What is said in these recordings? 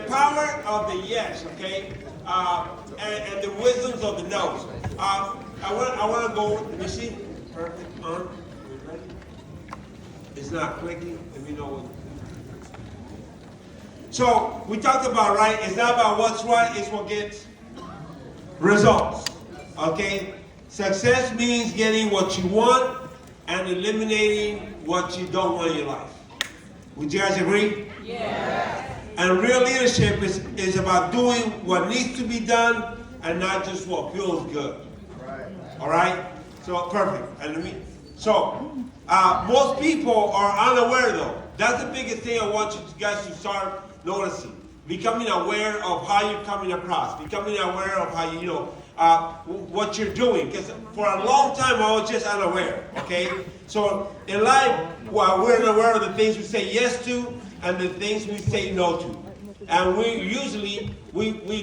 power of the yes, okay, and the wisdoms of the no's. I want to go. Let me see. Perfect. On. Ready? It's not clicking. Let me know what. So we talked about, right? It's not about what's right. It's what gets results. Okay. Success means getting what you want and eliminating what you don't want in your life. Would you guys agree? Yeah. And real leadership is about doing what needs to be done and not just what feels good. Right. All right? So, perfect. And most people are unaware, though. That's the biggest thing I want you guys to start noticing. Becoming aware of how you're coming across. Becoming aware of how what you're doing. Because for a long time, I was just unaware. Okay? So, in life, we're unaware of the things we say yes to and the things we say no to. And we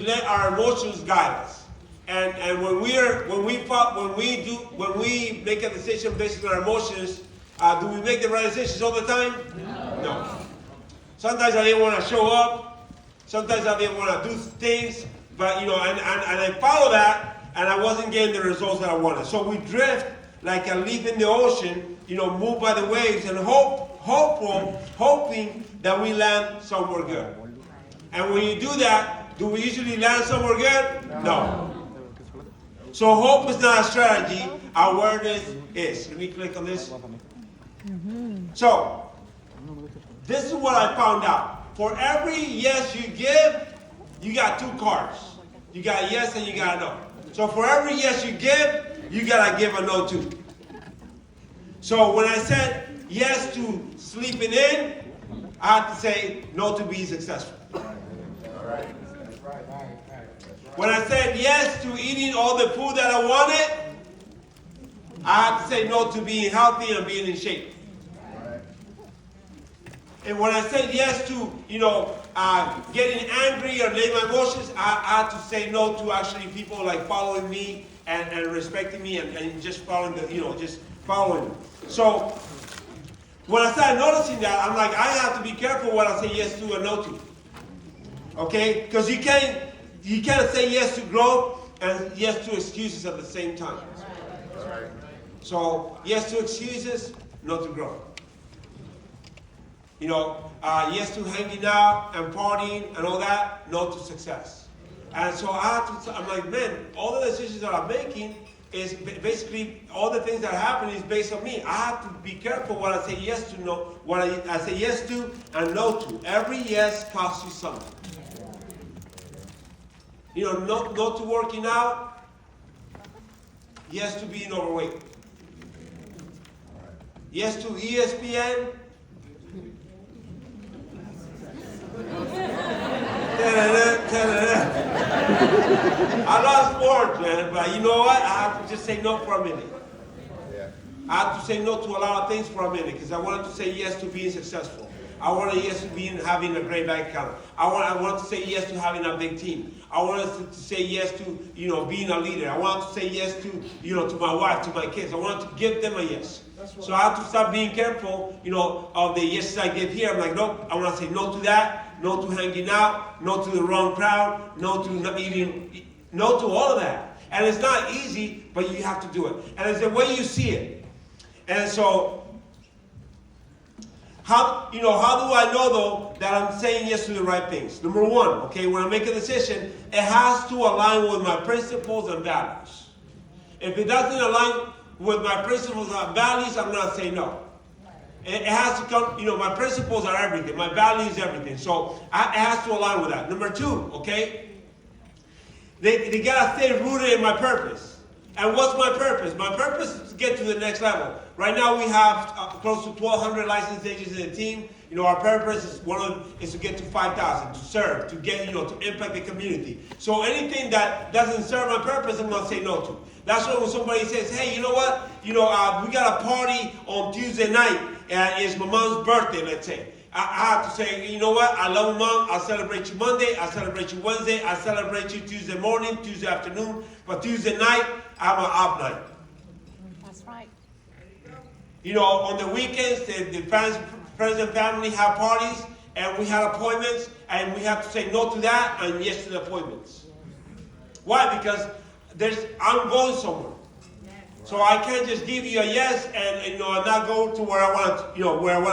let our emotions guide us. And when we make a decision based on our emotions, do we make the right decisions all the time? No. Sometimes I didn't want to show up. Sometimes I didn't want to do things. But and I follow that, and I wasn't getting the results that I wanted. So we drift like a leaf in the ocean, moved by the waves, and hoping that we land somewhere good. And when you do that, do we usually land somewhere good? No. So hope is not a strategy. Awareness is. Let me click on this. So, this is what I found out. For every yes you give, you got two cards. You got a yes and you got a no. So for every yes you give, you got to give a no too. So when I said yes to sleeping in, I have to say no to being successful. When I said yes to eating all the food that I wanted, I have to say no to being healthy and being in shape. And when I said yes to, getting angry or letting my emotions, I had to say no to actually people like following me and respecting me and just following just following. So when I started noticing that, I'm like, I have to be careful what I say yes to and no to. Okay? Because you can't say yes to growth and yes to excuses at the same time. So yes to excuses, no to growth. Yes to hanging out and partying and all that, no to success. And so I'm like, man, all the decisions that I'm making is basically all the things that happen is based on me. I have to be careful what I say yes to, what I say yes to and no to. Every yes costs you something. No to working out, yes to being overweight. Yes to ESPN. I love sports, man, but you know what? I have to just say no for a minute. I have to say no to a lot of things for a minute because I wanted to say yes to being successful. I wanted yes to having a great bank account. I wanted to say yes to having a big team. I wanted to say yes to being a leader. I wanted to say yes to to my wife, to my kids. I wanted to give them a yes. So I have to stop being careful, of the yeses I give here. I'm like, nope, I want to say no to that, no to hanging out, no to the wrong crowd, no to not eating, no to all of that. And it's not easy, but you have to do it. And it's the way you see it. And so, how do I know, though, that I'm saying yes to the right things? Number one, okay, when I make a decision, it has to align with my principles and values. If it doesn't align with my principles and values, I'm going to say no. It has to come, my principles are everything. My values everything. So it has to align with that. Number two, okay, they got to stay rooted in my purpose. And what's my purpose? My purpose is to get to the next level. Right now we have close to 1,200 licensed agents in the team. Our purpose is to get to 5,000, to serve, to get, to impact the community. So anything that doesn't serve my purpose, I'm going to say no to. That's why when somebody says, hey, you know what? We got a party on Tuesday night, and it's my mom's birthday, let's say. I have to say, you know what? I love Mom. I'll celebrate you Monday. I'll celebrate you Wednesday. I'll celebrate you Tuesday morning, Tuesday afternoon. But Tuesday night, I have an off night. That's right. On the weekends, the friends and family have parties, and we had appointments, and we have to say no to that and yes to the appointments. Why? Because I'm going somewhere. So I can't just give you a yes and not go to where I want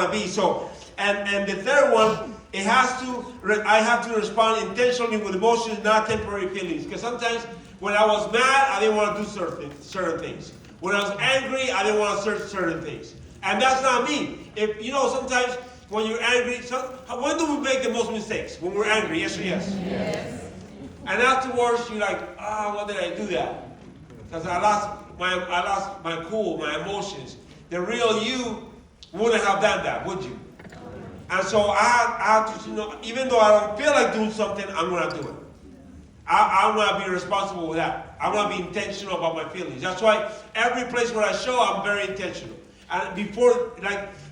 to be. So and the third one, I have to respond intentionally with emotions, not temporary feelings. Because sometimes when I was mad, I didn't want to do certain things. When I was angry, I didn't want to do certain things. And that's not me. Sometimes when you're angry, when do we make the most mistakes? When we're angry, yes or yes? Yes. And afterwards, you're like, why did I do that? Because I lost my cool, my emotions. The real you wouldn't have done that, would you? And so I have to, even though I don't feel like doing something, I'm going to do it. I'm going to be responsible with that. I'm going to be intentional about my feelings. That's why every place where I show, I'm very intentional. And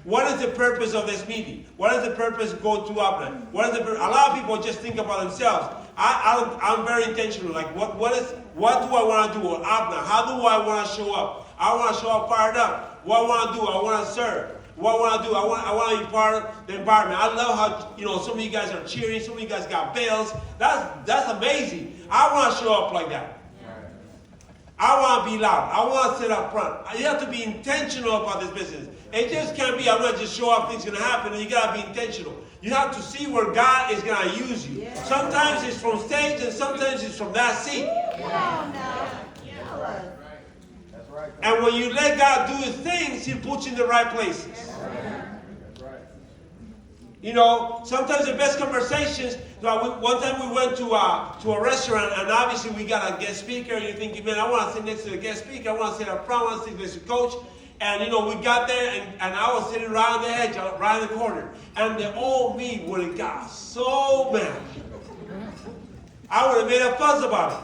what is the purpose of this meeting? What is the purpose of going to Abner? A lot of people just think about themselves. I'm very intentional. Like, what do I want to do with Abner? How do I want to show up? I want to show up fired up. What I want to do? I want to serve. What I want to do? I want to be part of the environment. I love how some of you guys are cheering. Some of you guys got bells. That's amazing. I want to show up like that. I want to be loud. I want to sit up front. You have to be intentional about this business. It just can't be, I'm going to just show up, things going to happen, and you got to be intentional. You have to see where God is going to use you. Yeah. Sometimes it's from stage, and sometimes it's from that seat. That's right. And when you let God do his things, he puts you in the right places. That's right. Sometimes the best conversations, one time we went to a restaurant, and obviously we got a guest speaker, and you're thinking, man, I want to sit next to the guest speaker, I want to sit up front, I want to sit next to coach. And we got there, and I was sitting right on the edge, right in the corner. And the old me would have got so mad. I would have made a fuss about it.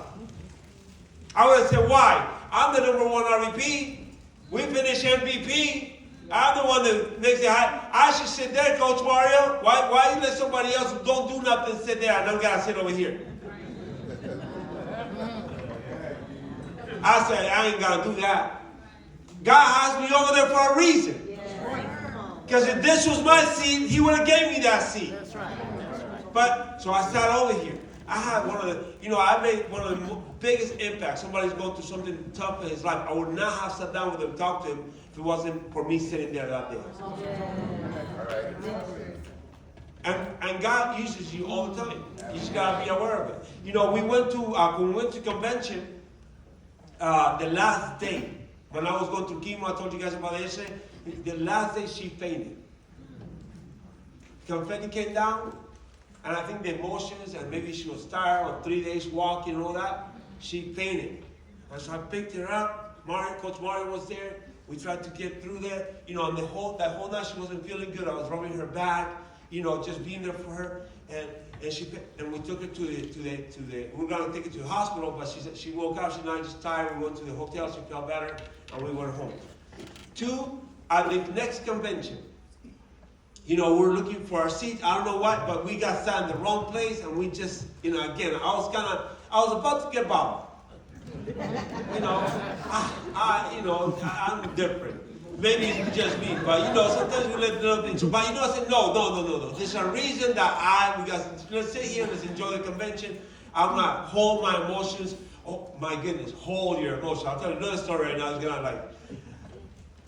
I would have said, why? I'm the number one RVP. We finished MVP. I'm the one that makes it high. I should sit there, Coach Mario. Why you let somebody else who don't do nothing sit there and I'm going to sit over here? I said, I ain't going to do that. God has me over there for a reason. Because if this was my seat, he would have gave me that seat. That's right. But, so I sat over here. I had I made one of the biggest impacts. Somebody's going through something tough in his life. I would not have sat down with him and talked to him if it wasn't for me sitting there that day. And God uses you all the time. You just got to be aware of it. When we went to convention, the last day, when I was going through chemo, I told you guys about it yesterday. The last day she fainted. Confetti came down, and I think the emotions, and maybe she was tired of 3 days walking and all that, she fainted. And so I picked her up. Coach Mario was there. We tried to get through there. And that whole night she wasn't feeling good. I was rubbing her back, just being there for her. And we took her to the we were gonna take her to the hospital, but she woke up, she's not just tired, we went to the hotel, she felt better, and we went home. 2, at the next convention, we're looking for our seat, I don't know what, but we got sat in the wrong place, and we just, again, I was about to get bothered. I'm different. Maybe it's just me, but sometimes we let little things. But I said, no. There's a reason that let's sit here, let's enjoy the convention. I'm gonna hold my emotions. Oh my goodness, hold your emotions. I'll tell you another story right now. It's gonna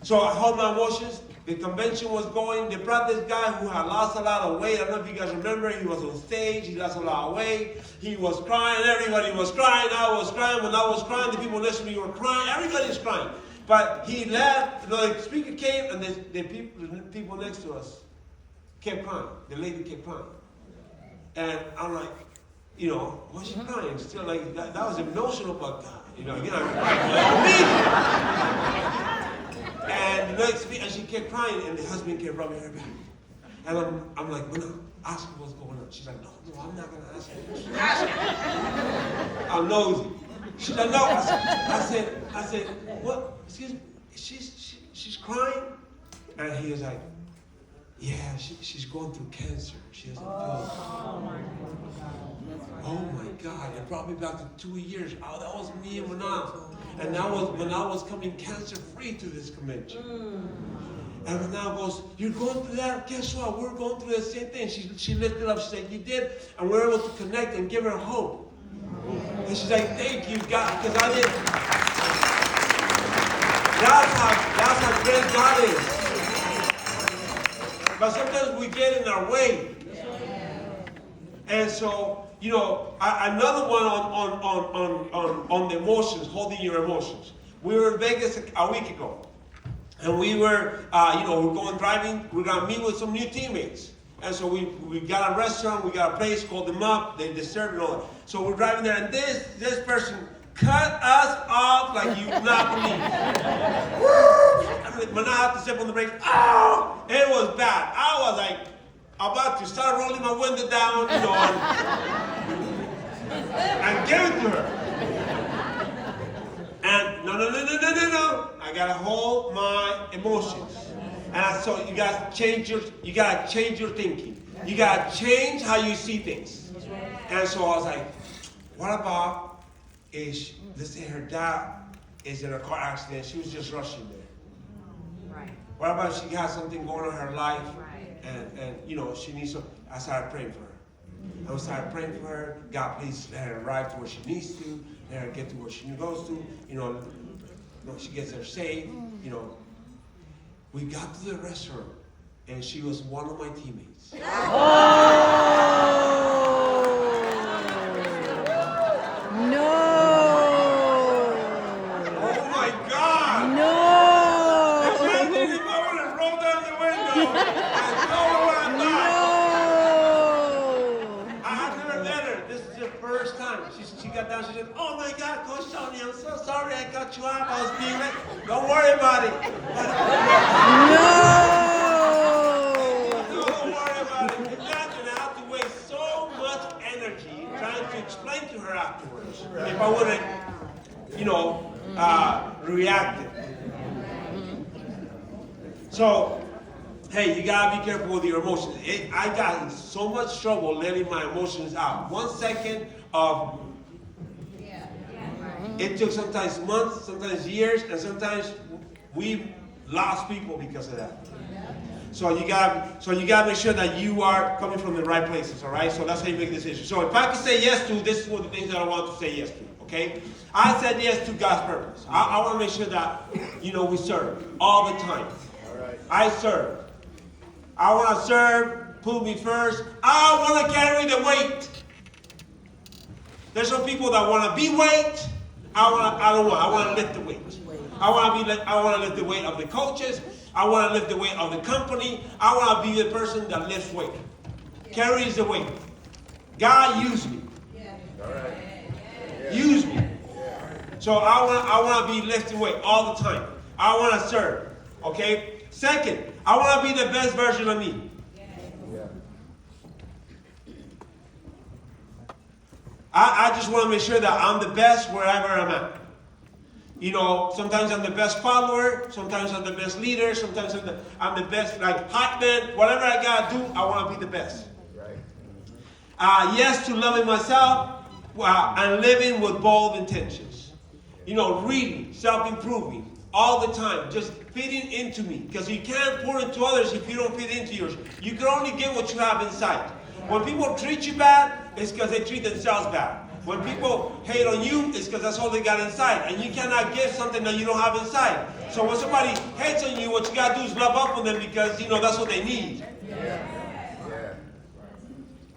So I hold my emotions. The convention was going. They brought this guy who had lost a lot of weight. I don't know if you guys remember. He was on stage. He lost a lot of weight. He was crying. Everybody was crying. I was crying. When I was crying, the people next to me were crying. Everybody was crying. But he left, the speaker came, and the people next to us kept crying. The lady kept crying. And I'm like, why's she crying? Still like, that was emotional, but God, And the next speaker, and she kept crying, and the husband kept rubbing her back. And I'm like, well, no, ask her what's going on. She's like, no, I'm not going to ask her. I'm nosy. She's like, no. I said, what? Excuse me, she's crying? And he was like, yeah, she's going through cancer. She doesn't feel. Oh my God, it brought me back to 2 years. Oh, that was me and Manal. And that was when I was coming cancer-free to this convention. And now goes, you're going through that? Guess what? We're going through the same thing. She lifted up, she said, you did? And we're able to connect and give her hope. And she's like, thank you, God, because I didn't. That's how great God is. But sometimes we get in our way. And so, another one on the emotions, holding your emotions. We were in Vegas a week ago. And we were, we're going driving. We're going to meet with some new teammates. And so we got a restaurant. We got a place, called them up. They serve and all that. So we're driving there. And this person cut us off like you would not believe. When I had to step on the brakes, oh, it was bad. I was like about to start rolling my window down, and give it to her. And no. I gotta hold my emotions. And so you gotta change your thinking. You gotta change how you see things. And so I was like, what about let's say her dad is in a car accident, she was just rushing there. Right. What about if she has something going on in her life? Right. And she needs some. I started praying for her. I started praying for her. God, please let her arrive to where she needs to. Let her get to where she goes to. She gets there safe. We got to the restaurant, and she was one of my teammates. Oh my God! Imagine if I would have rolled down the window and told her what I thought. I had never met her. This is the first time. She got down. She said, "Oh my God, Coach Tony, I'm so sorry I cut you off. I was being late. Don't worry about it." Don't worry about it. Imagine I have to waste so much energy trying to explain to her afterwards. If I would have, reacted. So, hey, you gotta be careful with your emotions. I got in so much trouble letting my emotions out. 1 second of, it took sometimes months, sometimes years, and sometimes we lost people because of that. So you gotta make sure that you are coming from the right places, all right? So that's how you make decisions. So if I can say yes to, this is one of the things that I want to say yes to, okay? I said yes to God's purpose. I want to make sure that, we serve all the time. All right. I serve. I want to serve, put me first. I want to carry the weight. There's some people that want to be weight. I want to lift the weight. I want to lift the weight of the coaches. I want to lift the weight of the company. I want to be the person that lifts weight. Carries the weight. God, use me. All right. Use me. So I want to be lifting weight all the time. I want to serve. Okay? Second, I want to be the best version of me. I just want to make sure that I'm the best wherever I'm at. Sometimes I'm the best follower, sometimes I'm the best leader, sometimes I'm the best, like, hot man. Whatever I got to do, I want to be the best. Right. Yes to loving myself and living with bold intentions. Reading, self-improving, all the time, just feeding into me. Because you can't pour into others if you don't feed into yours. You can only get what you have inside. When people treat you bad, it's because they treat themselves bad. When people hate on you, it's because that's all they got inside. And you cannot give something that you don't have inside. So when somebody hates on you, what you got to do is love up on them because, that's what they need. Yeah.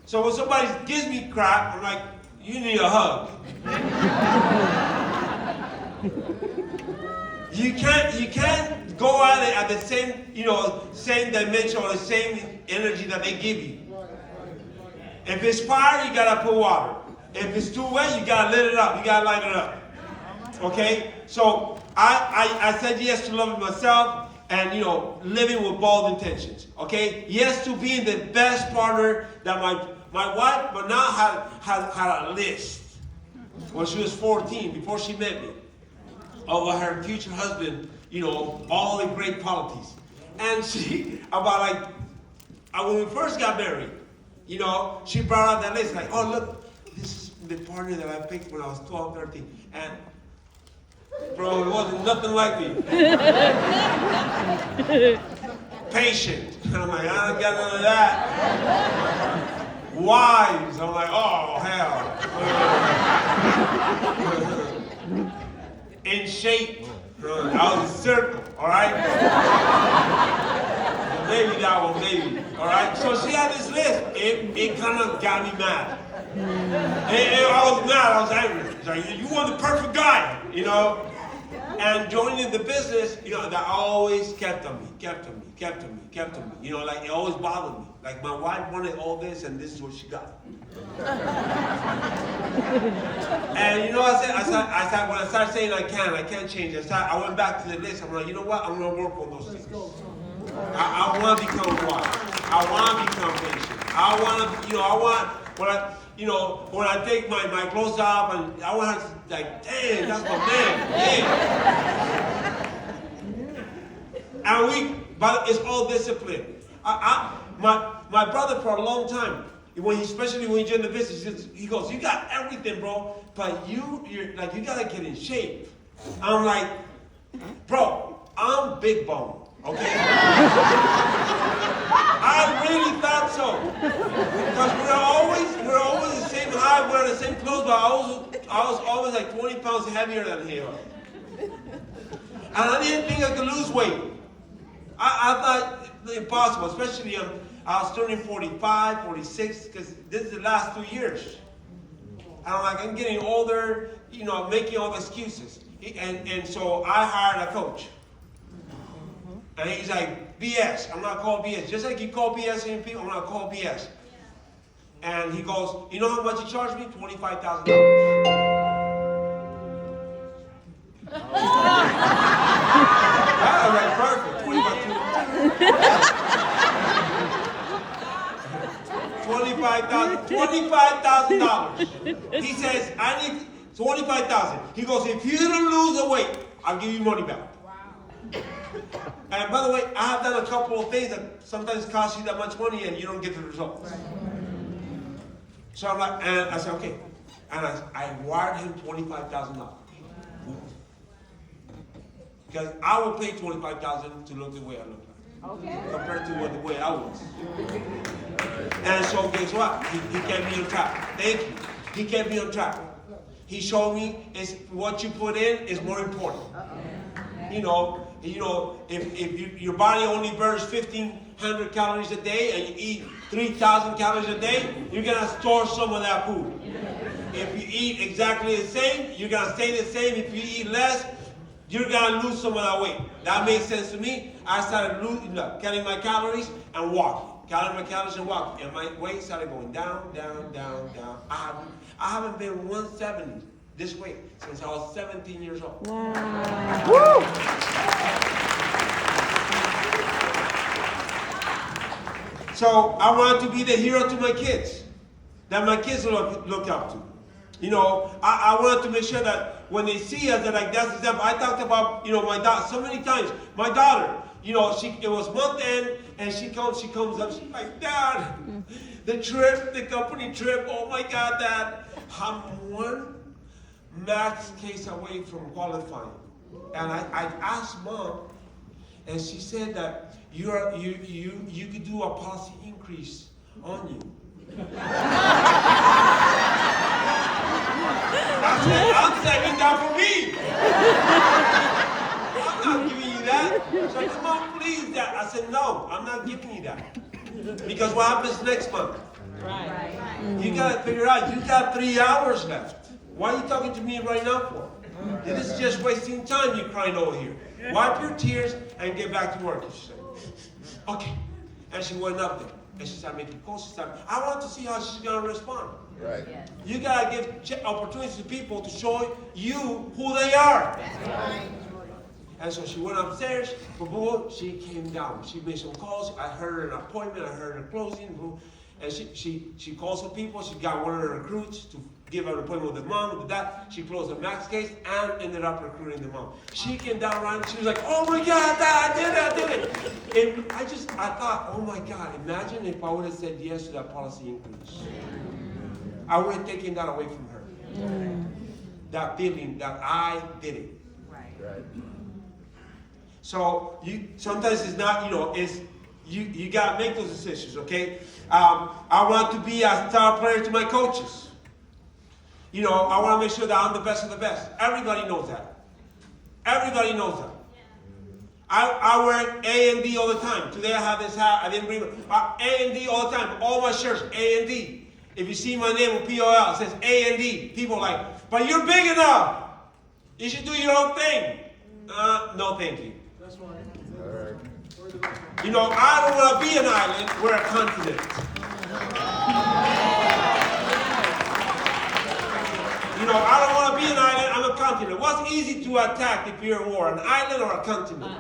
So when somebody gives me crap, I'm like, you need a hug. You can't go at it at the same dimension or the same energy that they give you. If it's fire, you gotta put water. If it's too wet, you gotta lit it up. You gotta light it up. Okay? So I said yes to loving myself and living with bold intentions. Okay? Yes to being the best partner that my wife, but now had a list when she was 14 before she met me of her future husband. All the great qualities. And when we first got married. She brought out that list like, oh, look, this is the partner that I picked when I was 12, 13. And, bro, it wasn't nothing like me. Patient. I'm like, I don't got none of that. Wise. I'm like, oh, hell. In shape. I was a circle, all right? Maybe that one, maybe, all right? So she had this list. It kind of got me mad. I was mad. I was angry. It's like, you were the perfect guy, you know? And joining the business, you know, that always kept on me. You know, like it always bothered me. Like my wife wanted all this, and this is what she got. And you know, I said, when I started saying I can't change. I went back to the list. I'm like, you know what? I'm gonna work on those things. I want to become wise. I want to become patient. I when I take my clothes off, and I want to like, dang, that's my man. Yeah. But it's all discipline. My brother for a long time, especially when he joined the business, he goes, you got everything, bro, but you gotta get in shape. I'm like, bro, I'm big bone. Okay? I really thought so. Because we're always the same height, we're the same clothes, but I was always like 20 pounds heavier than him. And I didn't think I could lose weight. I thought impossible, especially I was turning 45, 46, because this is the last 2 years. And I'm getting older, you know, making all the excuses. And so I hired a coach. And he's like, BS. I'm not called BS. Just like you call BS in people, I'm not called BS. And he goes, you know how much he charged me? $25,000. All right, perfect. $25,000. He says, I need $25,000. He goes, if you don't lose the weight, I'll give you money back. And by the way, I have done a couple of things that sometimes cost you that much money and you don't get the results. Right. So I'm like, and I said, okay. And I wired him $25,000. Because I would pay $25,000 to look the way I look like. Okay. Compared to the way I was. And so guess what? He kept me on track. Thank you. He kept me on track. He showed me what you put in is more important. You know, if your body only burns 1,500 calories a day and you eat 3,000 calories a day, you're going to store some of that food. If you eat exactly the same, you're going to stay the same. If you eat less, you're going to lose some of that weight. That makes sense to me. I started counting my calories and walking. Counting my calories and walking. And my weight started going down, down, down, down. I haven't been 170 this weight since I was 17 years old. Wow. Woo! So I wanted to be the hero to my kids, that my kids look up to. You know, I wanted to make sure that when they see us, that that's the example. I talked about, my daughter so many times. My daughter, it was month end, and she comes up, she's like, Dad, the company trip, oh my God, Dad, I'm one max case away from qualifying. And I asked Mom, and she said that you could do a policy increase on you. I said, I'm saving that for me. I'm not giving you that. She said, Mom, please, Dad. I said, no, I'm not giving you that. Because what happens next month? Right. You got to figure out, you got 3 hours left. Why are you talking to me right now for? This is just wasting time, you crying over here. Wipe your tears and get back to work, she said. Okay. And she went up there. And she started making calls. I want to see how she's going to respond. Right. Yes. You got to give opportunities to people to show you who they are. Right. And so she went upstairs. She came down. She made some calls. I heard her an appointment. I heard her closing. And she called some people. She got one of her recruits to give her an appointment with the mom. With that, she closed the max case and ended up recruiting the mom. She came down around and she was like, oh my God, Dad, I did it. And I thought, oh my God, imagine if I would have said yes to that policy increase. I would have taken that away from her. That feeling that I did it. Right. So sometimes it's not, You got to make those decisions, okay? I want to be a star player to my coaches. You know, I want to make sure that I'm the best of the best. Everybody knows that. Everybody knows that. I wear A&D all the time. Today I have this hat. I didn't bring it. A&D all the time. All my shirts, A&D. If you see my name with POL, it says A&D. People are like, but you're big enough. You should do your own thing. No, thank you. That's right. All right. You know, I don't want to be an island. We're a continent. You know, I don't want to be an island. I'm a continent. What's easy to attack if you're at war, an island or a continent?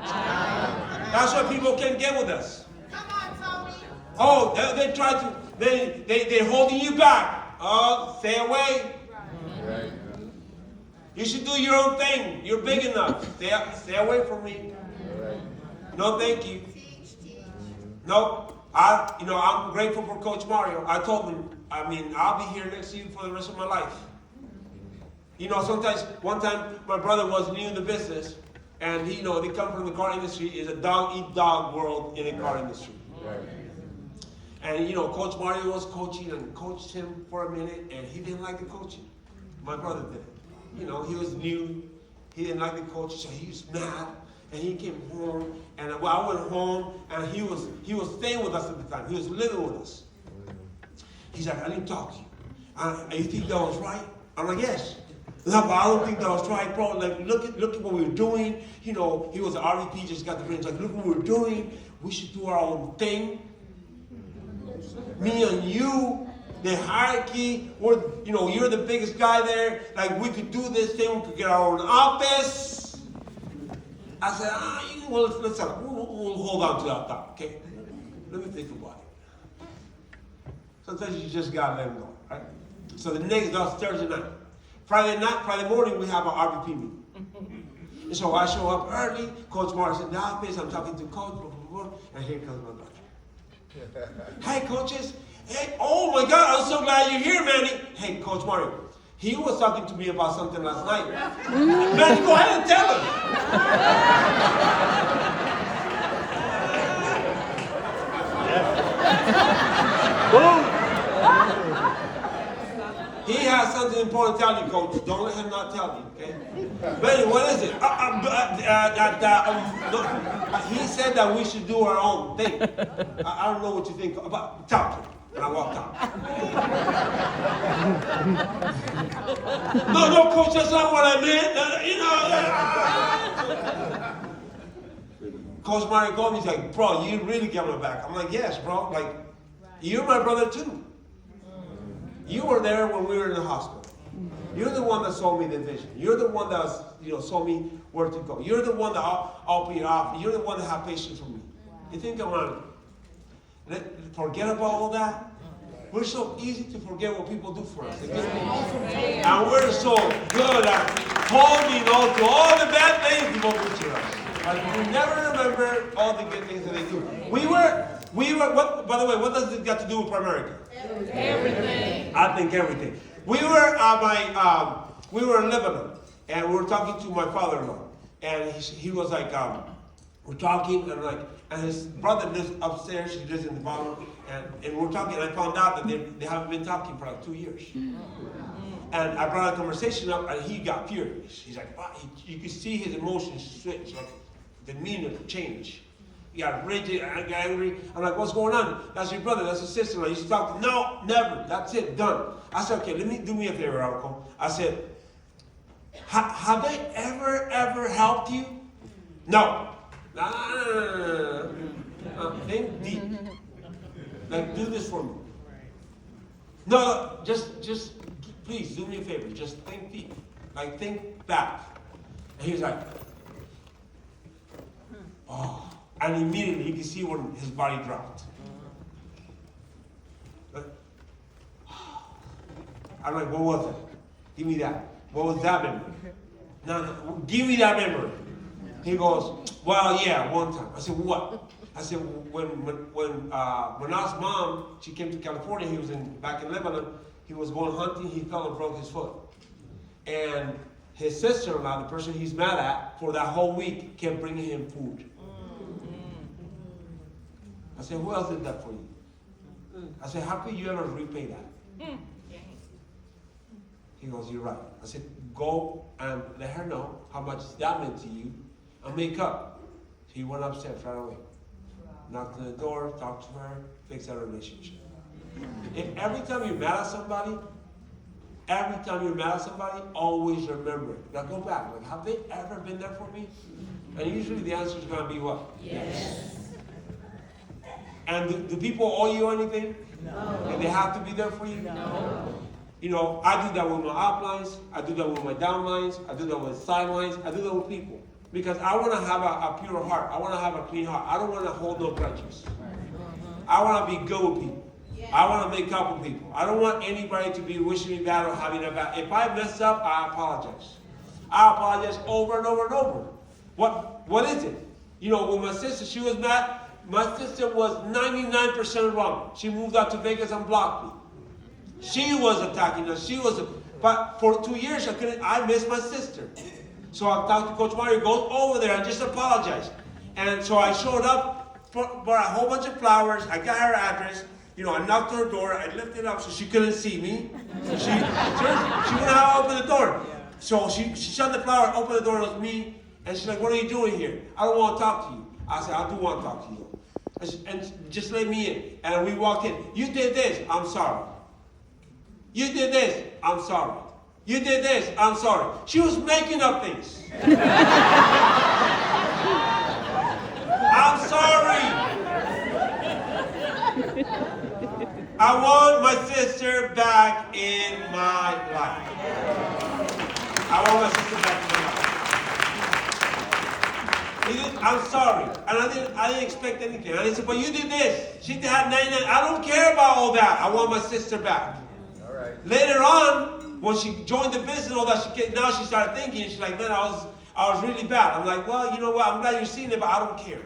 That's why people can't get with us. Come on, Tony. Oh, they try to, they're holding you back. Oh, stay away. Right. You should do your own thing. You're big enough. Stay away from me. All right. No, thank you. No, I'm grateful for Coach Mario. I told him, I'll be here next to you for the rest of my life. You know, sometimes, one time, my brother was new in the business, and they come from the car industry. It's a dog-eat-dog world in the car industry. Right. And, Coach Mario was coaching and coached him for a minute, and he didn't like the coaching. My brother did. He was new. He didn't like the coaching, so he was mad. And he came home, and I went home, and he was staying with us at the time. He was living with us. He's like, I need to talk to you. And you think that was right? I'm like, yes. No, but I don't think that was right, bro. Like, look at what we were doing. He was an RVP, just got the range. Like, look what we were doing. We should do our own thing. Me and you, the hierarchy. You're the biggest guy there. Like, we could do this thing. We could get our own office. I said, let's we'll hold on to that thought, okay? Let me think about it. Sometimes you just gotta let them go, right? So that was Thursday night. Friday morning, we have our RVP meeting. And so I show up early. Coach Mark's in the office. I'm talking to Coach, blah, blah, blah, and here comes my brother. Hey, coaches. Hey, oh my God, I'm so glad you're here, Manny. Hey, Coach Mario. He was talking to me about something last night. Manny, go ahead and tell him. Boom. He has something important to tell you, Coach. Don't let him not tell you, okay? Manny, what is it? He said that we should do our own thing. I don't know what you think about. Talk to him. And I walked out. No, Coach, that's not what I meant. Coach Mario called me. He's like, bro, you really got my back. I'm like, yes, bro. Like, you're my brother too. You were there when we were in the hospital. You're the one that saw me the vision. You're the one that saw me where to go. You're the one that I'll be off. You're the one that have patience for me. You think I'm gonna forget about all that? We're so easy to forget what people do for us. And we're so good at holding on to all the bad things people do to us. But we never remember all the good things that they do. We were. What? By the way, what does this got to do with Primerica? Everything. I think everything. We were in Lebanon, and we were talking to my father-in-law, and he was like, we're talking, and his brother lives upstairs. He lives in the bottom, and we're talking. And I found out that they haven't been talking for like 2 years. And I brought a conversation up, and he got furious. He's like, wow. You could see his emotions switch, like the demeanor change. He got rigid, I got angry. I'm like, what's going on? That's your brother, that's your sister. I used to talk to, no, never. That's it, done. I said, okay, do me a favor, Uncle. I said, have they ever helped you? No. No. Think deep. Like, do this for me. No, just please do me a favor. Just think deep. Like, think back. And he was like, oh. And immediately you can see when his body dropped. I'm like, what was it? Give me that. What was that memory? No, give me that memory. He goes, well, yeah, one time. I said, what? I said, when Manas's mom, she came to California, he was back in Lebanon, he was going hunting, he fell and broke his foot. And his sister-in-law, the person he's mad at, for that whole week, kept bringing him food. I said, who else did that for you? I said, how could you ever repay that? He goes, you're right. I said, go and let her know how much that meant to you and make up. He went upstairs right away. Knocked on the door, talked to her, fixed that relationship. If every time you're mad at somebody, always remember. Now go back. Like, have they ever been there for me? And usually the answer is going to be what? Yes. And do people owe you anything? No. And they have to be there for you? No. You know, I do that with my uplines. I do that with my downlines. I do that with sidelines. I do that with people. Because I want to have a pure heart. I want to have a clean heart. I don't want to hold no grudges. I want to be good with people. I want to make up with people. I don't want anybody to be wishing me bad or having a bad. If I mess up, I apologize. I apologize over and over and over. What is it? You know, when my sister, she was mad. My sister was 99% wrong. She moved out to Vegas and blocked me. She was attacking us. But for 2 years, I missed my sister. So I talked to Coach Mario, go over there and just apologize. And so I showed up, brought a whole bunch of flowers. I got her address. You know, I knocked on her door. I lifted it up so she couldn't see me. So she wouldn't have to open the door. So she shut the flower, opened the door, it was me. And she's like, what are you doing here? I don't want to talk to you. I said, I do want to talk to you. And just let me in. And we walked in. You did this. I'm sorry. You did this. I'm sorry. You did this. I'm sorry. She was making up things. I'm sorry. I want my sister back in my life. I want my sister back in my life. I'm sorry. And I didn't expect anything. And I said, but you did this. She had 99. I don't care about all that. I want my sister back. All right. Later on, when she joined the business and all that, now she started thinking, she's like, man, I was really bad. I'm like, well, you know what? I'm glad you're seeing it, but I don't care.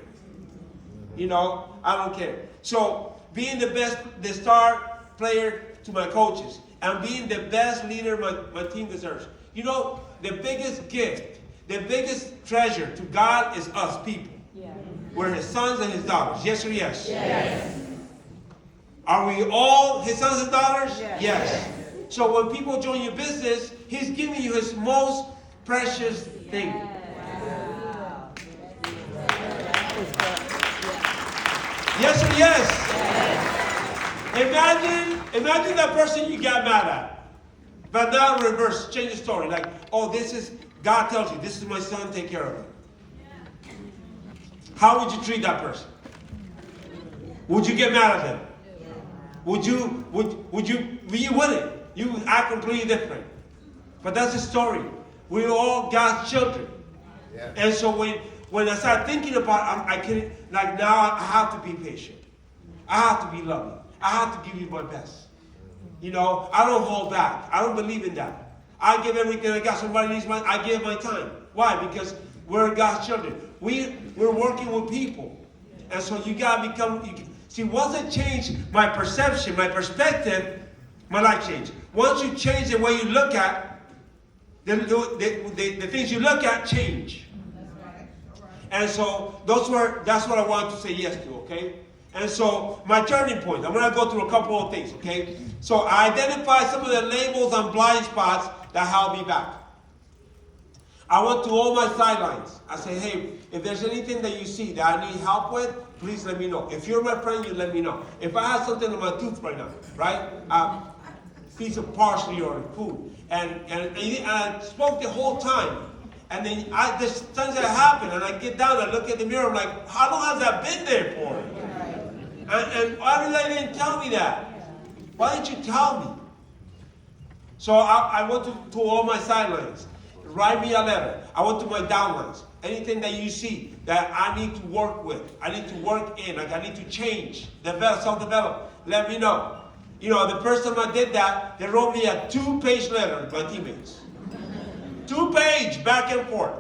You know, I don't care. So being the star player to my coaches and being the best leader my team deserves. You know, the biggest gift, the biggest treasure to God is us people. Yeah. We're his sons and his daughters. Yes or yes? Yes. Are we all his sons and daughters? Yes. Yes. So when people join your business, he's giving you his most precious thing. Wow. Yes or yes? Imagine that person you got mad at. But now reverse, change the story. Like, oh, God tells you, this is my son, take care of him. How would you treat that person? Would you get mad at them? Would you wouldn't. You would act completely different. But that's the story. We're all God's children. Yeah. And so when I start thinking about it, now I have to be patient. I have to be loving. I have to give you my best. You know, I don't hold back. I don't believe in that. I give everything I got. Somebody needs I give my time. Why? Because we're God's children. We're working with people. And so you got to see, once I change my perception, my perspective, my life changed. Once you change the way you look at, the things you look at change. And so that's what I want to say yes to, okay? And so my turning point, I'm going to go through a couple of things, okay? So I identify some of the labels and blind spots that held me back. I went to all my sidelines. I say, hey, if there's anything that you see that I need help with, please let me know. If you're my friend, you let me know. If I have something on my tooth right now, right? A piece of parsley or food. And I spoke the whole time. And then there's things that happen, and I get down, I look at the mirror, I'm like, how long has that been there for? And why did they didn't tell me that? Why didn't you tell me? So I went to all my sidelines. Write me a letter. I went to my downlines. Anything that you see that I need to work with, I need to work in, like I need to change, develop, self-develop, let me know. You know, the first time I did that, they wrote me a 2-page letter, my teammates. 2-page, back and forth.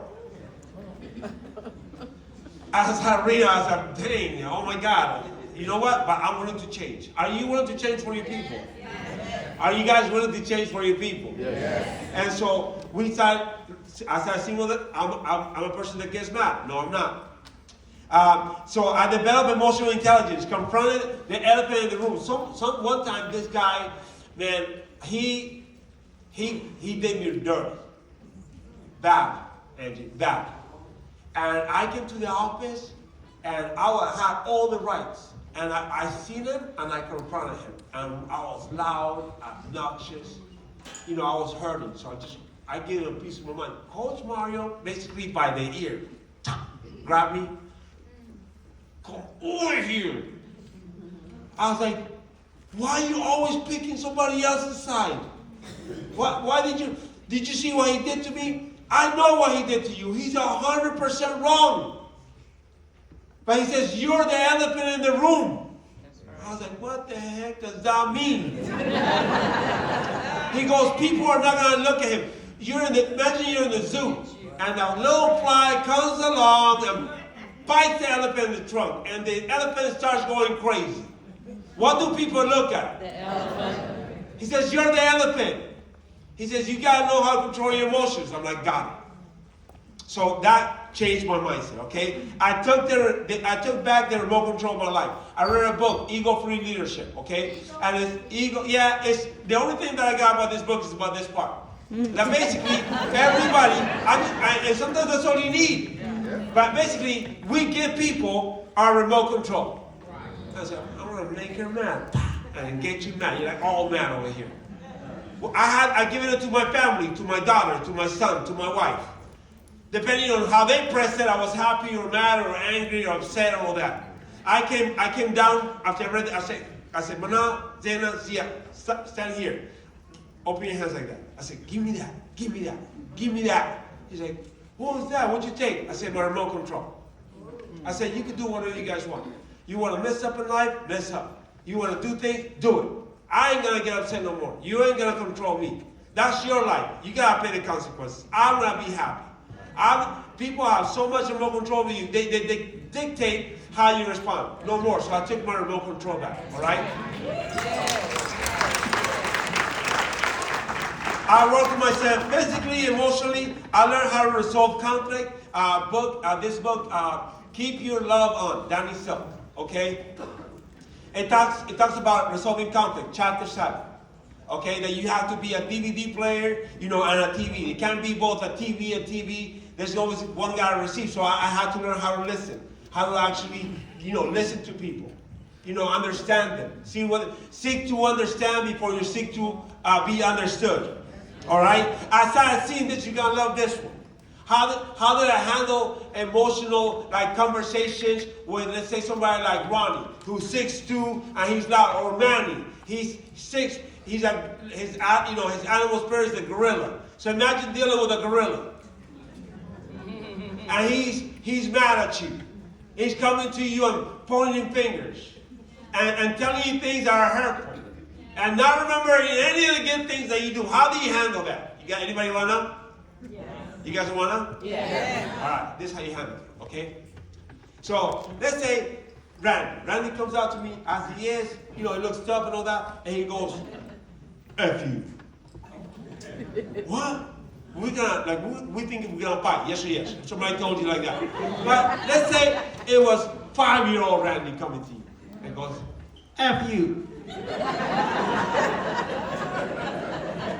As I read, I was like, dang, oh my God. You know what? But I'm willing to change. Are you willing to change for your people? Are you guys willing to change for your people? Yes. And so I started seeing that I'm a person that gets mad. No, I'm not. So I developed emotional intelligence, confronted the elephant in the room. One time, this guy, man, he did me dirty. Bad, Angie, bad. And I came to the office, and I had all the rights. And I seen him, and I confronted him. And I was loud, obnoxious. I was hurting. So I gave him a piece of my mind. Coach Mario, basically by the ear, grabbed me. Come over here. I was like, why are you always picking somebody else's side? Why did you see what he did to me? I know what he did to you. He's 100% wrong. But he says, you're the elephant in the room. I was like, what the heck does that mean? He goes, people are not going to look at him. Imagine you're in the zoo, and a little fly comes along and bites the elephant in the trunk, and the elephant starts going crazy. What do people look at? The elephant. He says, you're the elephant. He says, you got to know how to control your emotions. I'm like, got it. So that changed my mindset, okay? I took back the remote control of my life. I read a book, Ego-Free Leadership, okay? And it's the only thing that I got about this book is about this part. That basically, everybody, and sometimes that's all you need. But basically, we give people our remote control. I said, I'm going to make her mad. And get you mad. You're like all mad over here. Well, I given it to my family, to my daughter, to my son, to my wife. Depending on how they pressed it, I was happy or mad or angry or upset or all that. I came down after I read it. I said, Mana, Zena, Zia, stand here. Open your hands like that. I said, give me that, give me that, give me that. He's like, what was that? What'd you take? I said, my remote control. I said, you can do whatever you guys want. You want to mess up in life? Mess up. You want to do things? Do it. I ain't going to get upset no more. You ain't going to control me. That's your life. You got to pay the consequences. I'm going to be happy. People have so much remote control over you. They dictate how you respond. No more. So I took my remote control back. All right? I work with myself physically, emotionally. I learned how to resolve conflict. This book, Keep Your Love On, Danny Silk. Okay? It talks about resolving conflict, chapter 7. Okay, that you have to be a DVD player, and a TV. It can't be both a TV. There's always one guy to receive. So I had to learn how to listen, how to actually, listen to people, understand them. Seek to understand before you seek to be understood. All right. I started seeing this. You're gonna love this one. How did I handle emotional conversations with, let's say, somebody like Ronnie, who's 6'2" and he's loud, or Manny, he's 6. He's his animal spirit is a gorilla. So imagine dealing with a gorilla, and he's mad at you. He's coming to you and pointing fingers, and telling you things that are hurtful, and not remembering any of the good things that you do. How do you handle that? You got anybody want to know? Yeah. You guys want to know? Yeah. All right, this is how you handle it, okay? So let's say Randy comes out to me as he is, he looks tough and all that, and he goes, F you. What? We think we're gonna fight, yes or yes. Somebody told you like that. But let's say it was 5-year-old Randy coming to you and goes, F you.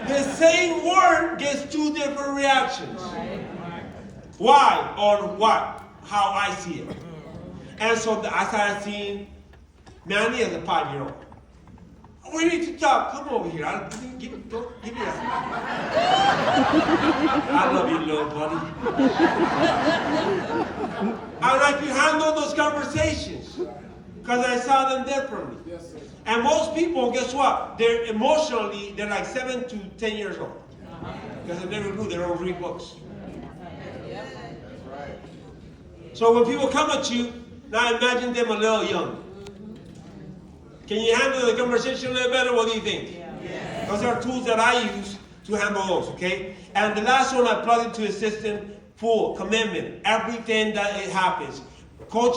The same word gets 2 different reactions. Why? On what? How I see it. And so I started seeing Manny as a 5-year-old. We need to talk. Come over here. Give me that. I love you, little buddy. I like to handle those conversations because I saw them differently. Yes, sir. And most people, guess what? They're like 7 to 10 years old. Because they never grew. They don't read books. That's right. So when people come at you, now imagine them a little young. Can you handle the conversation a little better? What do you think? Yeah. Those are tools that I use to handle those, okay? And the last one I plug into a system, full commitment. Everything that it happens. Coach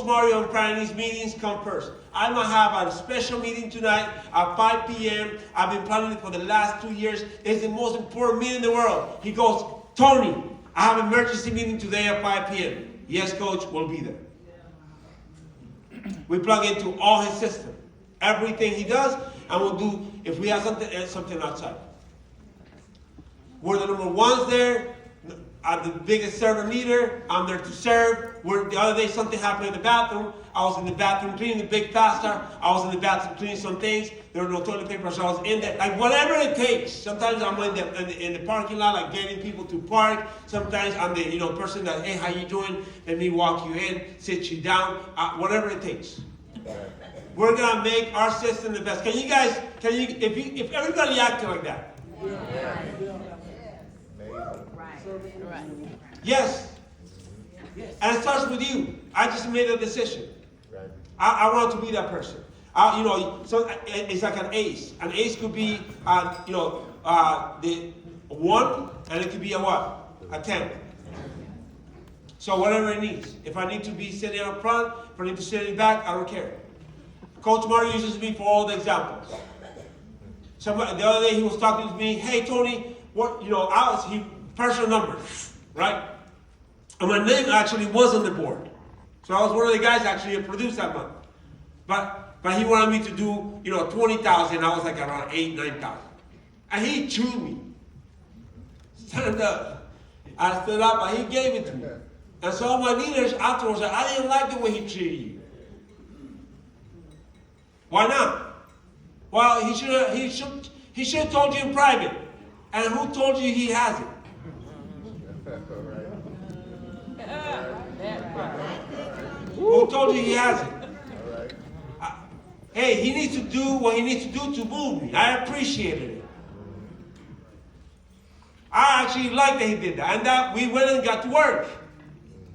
Mario and Franny's meetings come first. I'm going to have a special meeting tonight at 5 p.m. I've been planning it for the last 2 years. It's the most important meeting in the world. He goes, Tony, I have an emergency meeting today at 5 p.m. Yes, Coach, we'll be there. We plug into all his system. Everything he does, and we'll do, if we have something outside. We're the number ones there. I'm the biggest server leader. I'm there to serve. The other day something happened in the bathroom. I was in the bathroom cleaning the big pasta. I was in the bathroom cleaning some things. There was no toilet paper, so I was in there. Like whatever it takes. Sometimes I'm in the parking lot, like getting people to park. Sometimes I'm the person that, hey, how you doing? Let me walk you in, sit you down. Whatever it takes. We're gonna make our system the best. Can you guys? If everybody acted like that? Yes. And it starts with you. I just made a decision. I want to be that person. So it's like an ace. An ace could be, the 1, and it could be a what? A 10. So whatever it needs. If I need to be sitting up front, if I need to sit in the back, I don't care. Coach Mario uses me for all the examples. The other day he was talking to me, hey Tony, he personal numbers, right? And my name actually was on the board. So I was one of the guys actually that produced that month. But he wanted me to do, 20,000. I was like around 8,000, 9,000. And he chewed me. Stand up. I stood up and he gave it to me. And so all my leaders afterwards said, I didn't like the way he treated you. Why not? Well, he should have told you in private. And who told you he has it? Who told you he has it? Hey, he needs to do what he needs to do to move me. I appreciated it. I actually liked that he did that. And that we went and got to work.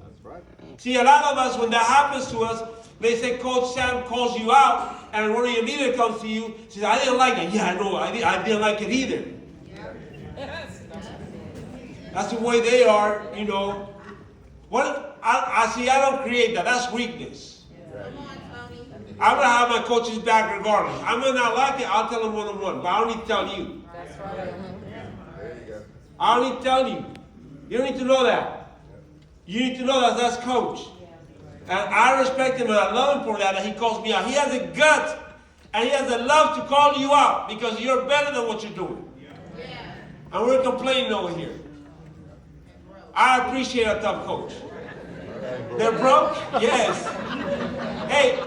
That's right. See, a lot of us, when that happens to us, they say, Coach Sam calls you out, and one of your leaders comes to you, says, I didn't like it. Yeah, I know, I didn't like it either. That's the way they are, I see, I don't create that. That's weakness. I'm going to have my coach's back regardless. I may not like it, I'll tell him one-on-one, but I don't need to tell you. That's right. There you go. I don't need to tell you. You don't need to know that. You need to know that that's coach. And I respect him and I love him for that, and he calls me out. He has a gut and he has a love to call you out because you're better than what you're doing. And we're complaining over here. I appreciate a tough coach. They're broke? Yes. Hey,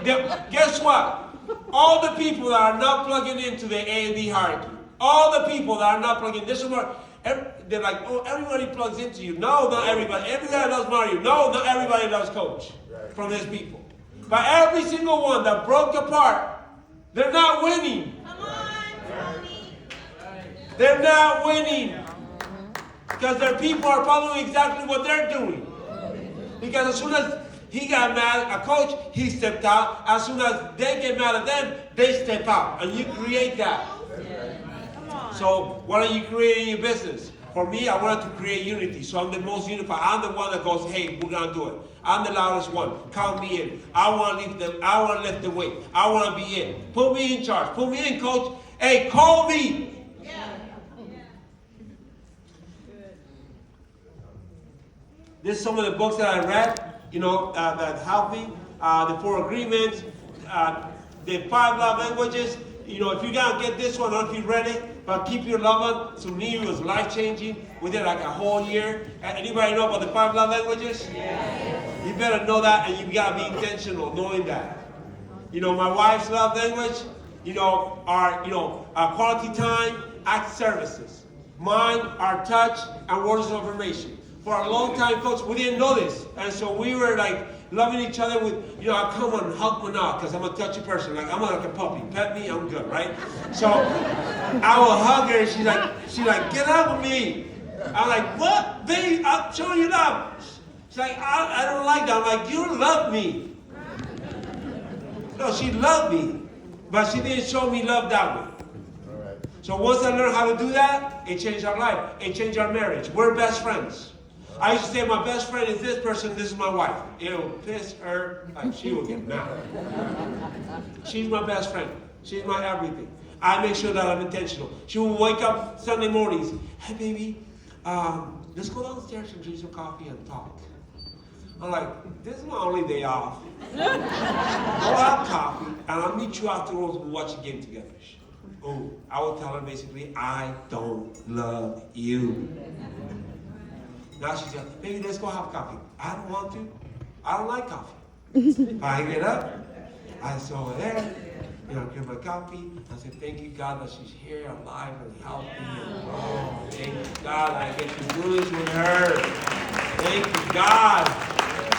guess what? All the people that are not plugging into the A&D hierarchy, all the people that are not plugging, this is what, they're like, oh, everybody plugs into you. No, not everybody. Everybody loves Mario. No, not everybody loves Coach from his people. But every single one that broke apart, they're not winning. Come on, Tony. They're not winning. Because their people are following exactly what they're doing. Because as soon as he got mad at Coach, he stepped out. As soon as they get mad at them, they step out. And you create that. So what are you creating in your business? For me, I wanted to create unity. So I'm the most unified. I'm the one that goes, hey, we're going to do it. I'm the loudest one. Count me in. I want to lift the weight. I want to be in. Put me in charge. Put me in, Coach. Hey, call me. This is some of the books that I read, that help me. The 4 Agreements, the 5 love languages. If you gotta get this one, I don't know if you read it, but Keep Your Loving, to me, it was life-changing. We did like a whole year. Anybody know about the 5 love languages? Yeah. You better know that, and you gotta be intentional knowing that. My wife's love language, are quality time, act services. Mine are touch and words of affirmation. For a long time, folks, we didn't know this. And so we were like loving each other with, I come and hug me now because I'm a touchy person. Like, I'm like a puppy. Pet me, I'm good, right? So I will hug her. She's like, get out with me. I'm like, what? Babe, I'm showing you love. She's like, I don't like that. I'm like, you love me. No, she loved me. But she didn't show me love that way. All right. So once I learned how to do that, it changed our life. It changed our marriage. We're best friends. I used to say my best friend is this person, this is my wife. It'll piss her, like she will get mad. She's my best friend. She's my everything. I make sure that I'm intentional. She will wake up Sunday mornings. Hey baby, let's go downstairs and drink some coffee and talk. I'm like, this is my only day off. Go have coffee, and I'll meet you afterwards and watch a game together. Oh, I will tell her basically, I don't love you. Now she said, baby, let's go have coffee. I don't want to. I don't like coffee. If I get up, I sit over there, get my coffee. I said, thank you, God, that she's here, alive and healthy. And, oh, thank you, God, I get to do this with her. Thank you, God.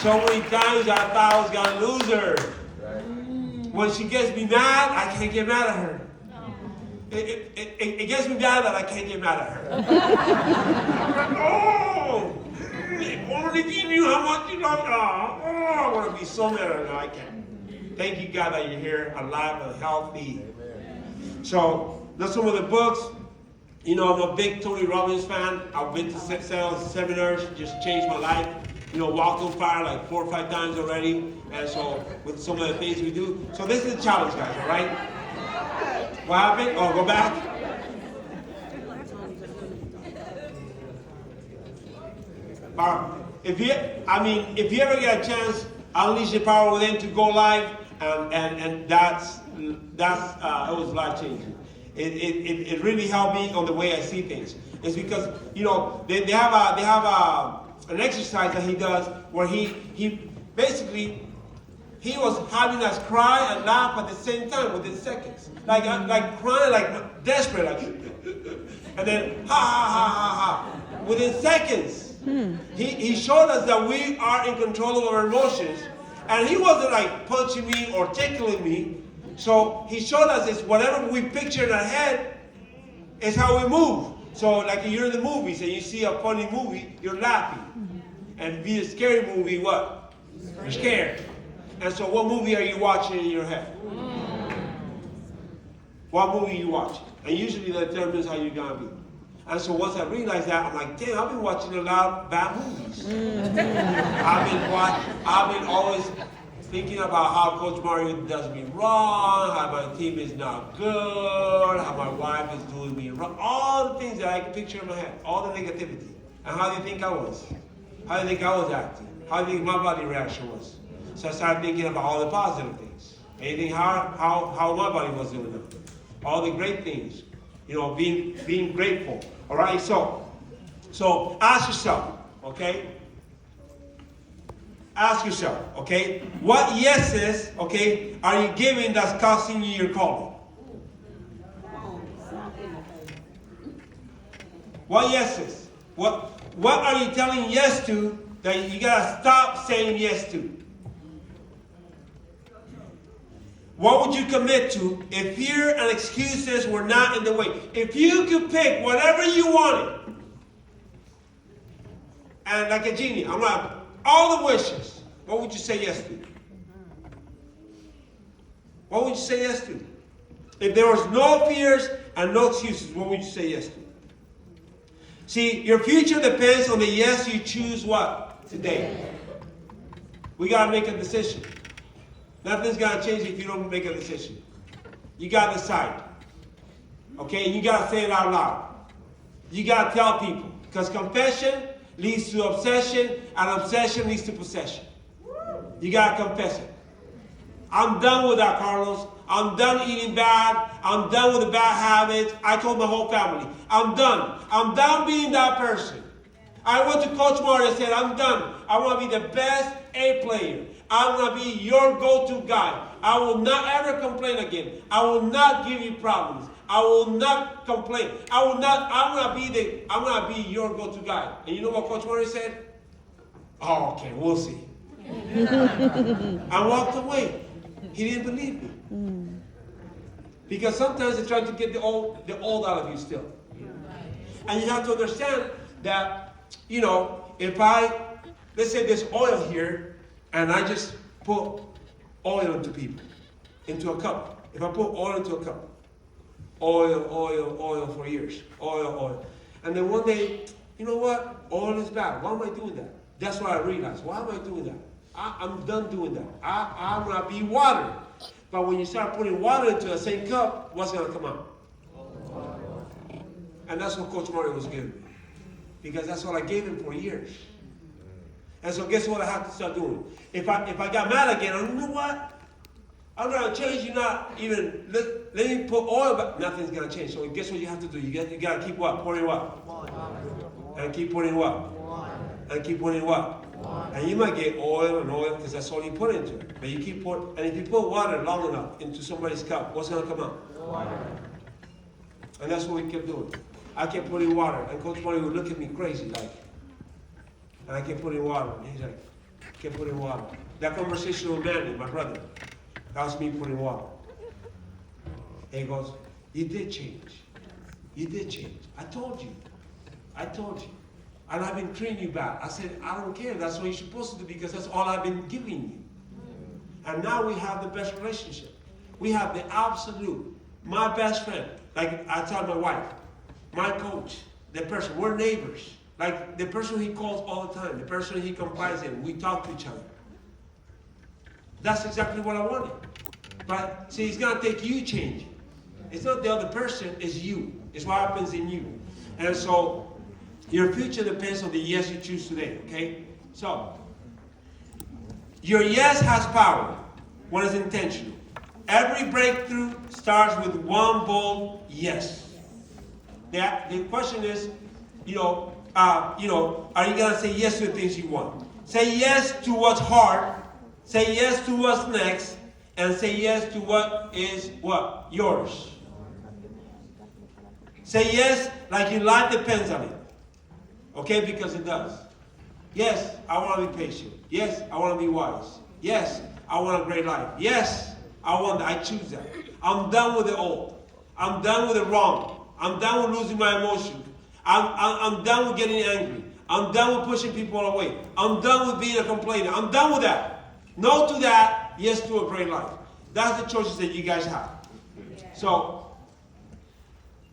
So many times I thought I was going to lose her. When she gets me mad, I can't get mad at her. It gets me mad that I can't get mad at her. I'm like, oh, I only give you how much you love. Oh, I want to be so mad at her. No, I can't. Thank you, God, that you're here, alive and healthy. Amen. So, that's some of the books. I'm a big Tony Robbins fan. I've been to sales seminars, just changed my life. Walked on fire like 4 or 5 times already. And so, with some of the things we do. So, this is a challenge, guys, all right? What happened? Oh, go back. If you ever get a chance, Unleash the Power Within to go live, and that's it was life changing. It really helped me on the way I see things. It's because they have an exercise that he does where he basically he was having us cry and laugh at the same time within seconds, like crying, like desperate, like, and then ha ha ha ha ha within seconds. He showed us that we are in control of our emotions, and he wasn't like punching me or tickling me. So he showed us is whatever we picture in our head is how we move. So like you're in the movies and you see a funny movie, you're laughing, and be a scary movie, what? You're scared. And so what movie are you watching in your head? What movie are you watching? And usually that determines how you're gonna be. And so once I realized that, I'm like, damn, I've been watching a lot of bad movies. I've been always thinking about how Coach Mario does me wrong, how my team is not good, how my wife is doing me wrong, all the things that I can picture in my head, all the negativity. And how do you think I was? How do you think I was acting? How do you think my body reaction was? So I started thinking about all the positive things. Anything how my body was doing them. All the great things. Being grateful. All right, so ask yourself, okay? Ask yourself, okay? What yeses, okay, are you giving that's costing you your calling? What yeses? What are you telling yes to that you gotta stop saying yes to? What would you commit to if fear and excuses were not in the way? If you could pick whatever you wanted, and like a genie, I'm like, all the wishes, what would you say yes to? What would you say yes to? If there was no fears and no excuses, what would you say yes to? See, your future depends on the yes you choose what? Today. We got to make a decision. Nothing's going to change if you don't make a decision. You got to decide. Okay? And you got to say it out loud. You got to tell people. Because confession leads to obsession, and obsession leads to possession. You got to confess it. I'm done with that, Carlos. I'm done eating bad. I'm done with the bad habits. I told my whole family, I'm done. I'm done being that person. I went to Coach Mario and said, I'm done. I want to be the best A player. I want to be your go-to guy. I will not ever complain again. I will not give you problems. I will not complain. I'm gonna be your go-to guy. And you know what Coach Mario said? Oh, okay, we'll see. I walked away. He didn't believe me. Because sometimes they try to get the old out of you still. And you have to understand that, if let's say there's oil here, and I just put oil into a cup. If I put oil into a cup, oil for years, oil. And then one day, you know what? Oil is bad. Why am I doing that? That's what I realized. Why am I doing that? I'm done doing that. I'm going to be water. But when you start putting water into the same cup, what's going to come out? And that's what Coach Mario was giving me. Because that's what I gave him for years. And so guess what I have to start doing? If I got mad again, you know what? I'm gonna change you not even let me put oil back. Nothing's gonna change. So guess what you have to do? You gotta keep what? Pouring what? Water. And keep putting what? Water. And keep putting what? Water. And you might get oil because that's all you put into it. But you keep pouring, and if you put water long enough into somebody's cup, what's gonna come out? Water. And that's what we kept doing. I kept putting water, and Coach Money would look at me crazy like, and I kept putting water, and he's like, kept putting water. That conversation with Manny, my brother. That was me putting water. And he goes, you did change. You did change. I told you. And I've been treating you bad. I said, I don't care. That's what you're supposed to do because that's all I've been giving you. And now we have the best relationship. We have the absolute, my best friend. Like I tell my wife, my coach, the person, we're neighbors. Like the person he calls all the time, the person he confides in. We talk to each other. That's exactly what I wanted. But see, it's gonna take you changing. It's not the other person, it's you. It's what happens in you. And so your future depends on the yes you choose today, okay? So your yes has power when it's intentional. Every breakthrough starts with one bold yes. The question is, are you gonna say yes to the things you want? Say yes to what's hard. Say yes to what's next, and say yes to what is what? Yours. Say yes like your life depends on it. Okay, because it does. Yes, I want to be patient. Yes, I want to be wise. Yes, I want a great life. Yes, I choose that. I'm done with the old. I'm done with the wrong. I'm done with losing my emotions. I'm done with getting angry. I'm done with pushing people away. I'm done with being a complainer. I'm done with that. No to that, yes to a great life. That's the choices that you guys have. So,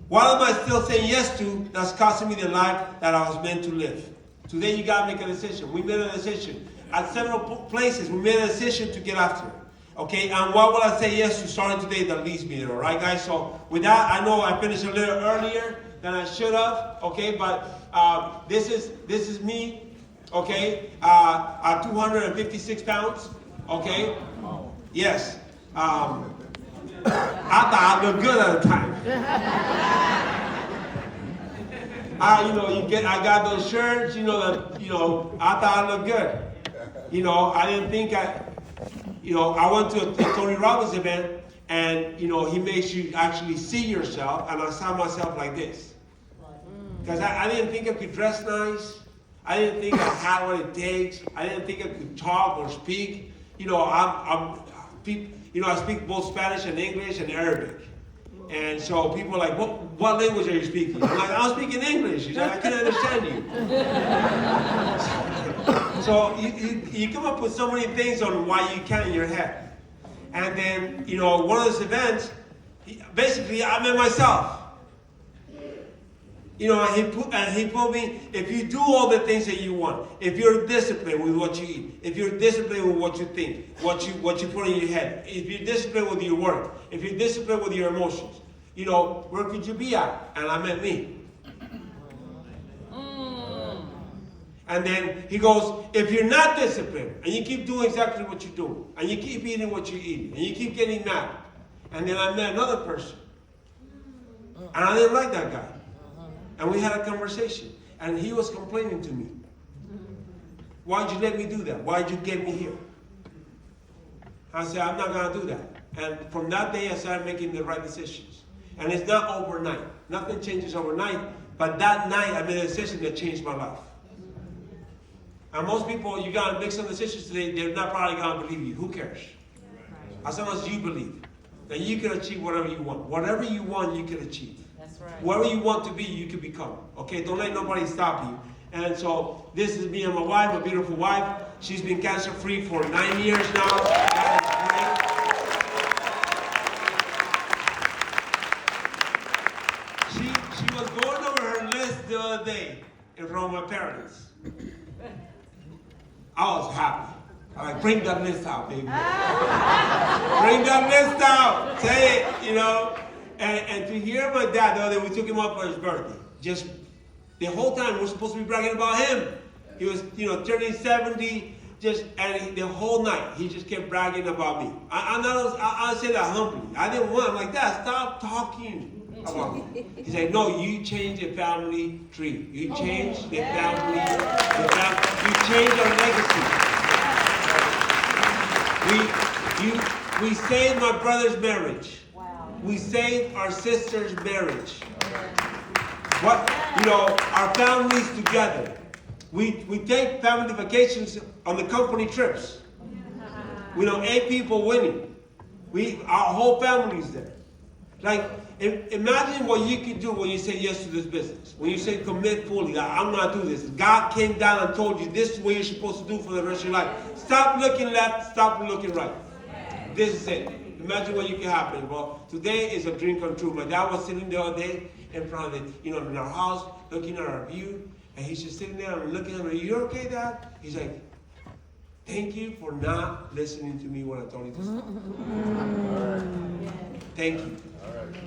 what am I still saying yes to that's costing me the life that I was meant to live? Today you got to make a decision. We made a decision. At several places, we made a decision to get after it. Okay, and what will I say yes to starting today that leads me there? All right, guys? So, with that, I know I finished a little earlier than I should have. Okay, but this is me. Okay, at 256 pounds. Okay, yes. I thought I looked good at the time. I got those shirts. I thought I looked good. I didn't think I went to a Tony Robbins event, and he makes you actually see yourself, and I saw myself like this, because I didn't think I could dress nice. I didn't think I had what it takes. I didn't think I could talk or speak. I speak both Spanish and English and Arabic. And so people are like, what language are you speaking? I'm like, I'm speaking English. He's like, I can't understand you. So you come up with so many things on why you can't in your head. And then, one of those events, basically I met myself. And he told me, if you do all the things that you want, if you're disciplined with what you eat, if you're disciplined with what you think, what you put in your head, if you're disciplined with your work, if you're disciplined with your emotions, where could you be at? And I met me. And then he goes, if you're not disciplined, and you keep doing exactly what you're doing, and you keep eating what you're eating, and you keep getting mad, and then I met another person, and I didn't like that guy. And we had a conversation, and he was complaining to me. Why'd you let me do that? Why'd you get me here? I said, I'm not going to do that. And from that day, I started making the right decisions. And it's not overnight. Nothing changes overnight. But that night, I made a decision that changed my life. And most people, you got to make some decisions today, they're not probably going to believe you. Who cares? As long as you believe that you can achieve whatever you want. Whatever you want, you can achieve. Right. Whoever you want to be, you can become. Okay, don't let nobody stop you. And so this is me and my wife, a beautiful wife. She's been cancer-free for 9 years now. That is great. She was going over her list the other day in front of my parents. I was happy. I'm like, bring that list out, baby. Bring that list out. Say it, And to hear my dad the other day, we took him up for his birthday. Just the whole time we're supposed to be bragging about him. he was, turning 70, and the whole night, he just kept bragging about me. I'll say that humbly. I didn't want him like that. Stop talking about me. He's like, no, you changed the family tree. You changed the family, you changed our legacy. We saved my brother's marriage. We saved our sister's marriage. Our families together. We take family vacations on the company trips. 8 people winning. Our whole family's there. Like, imagine what you could do when you say yes to this business. When you say commit fully, like, I'm going to do this. God came down and told you this is what you're supposed to do for the rest of your life. Stop looking left, stop looking right. This is it. Imagine what you can happen. Well, today is a dream come true. My dad was sitting the other day in front of in our house, looking at our view, and he's just sitting there and looking at me. You okay, Dad? He's like, thank you for not listening to me when I told you to stop. Thank you.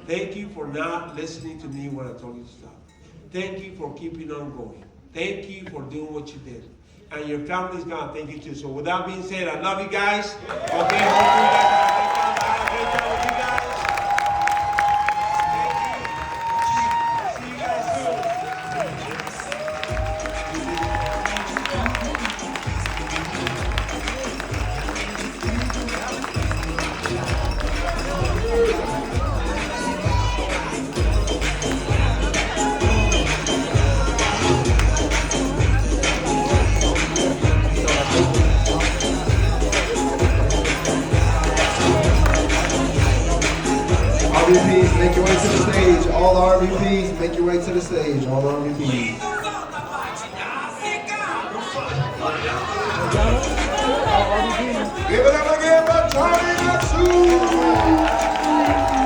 Thank you for not listening to me when I told you to stop. Thank you for keeping on going. Thank you for doing what you did. And your family's gonna thank you too. So with that being said, I love you guys. Okay, hopefully you guys have a great time with you guys. Thank you. See you guys soon. RVPs, make your way to the stage. All RVPs, make your way to the stage. All RVPs. Give it up again for Tony Massoud.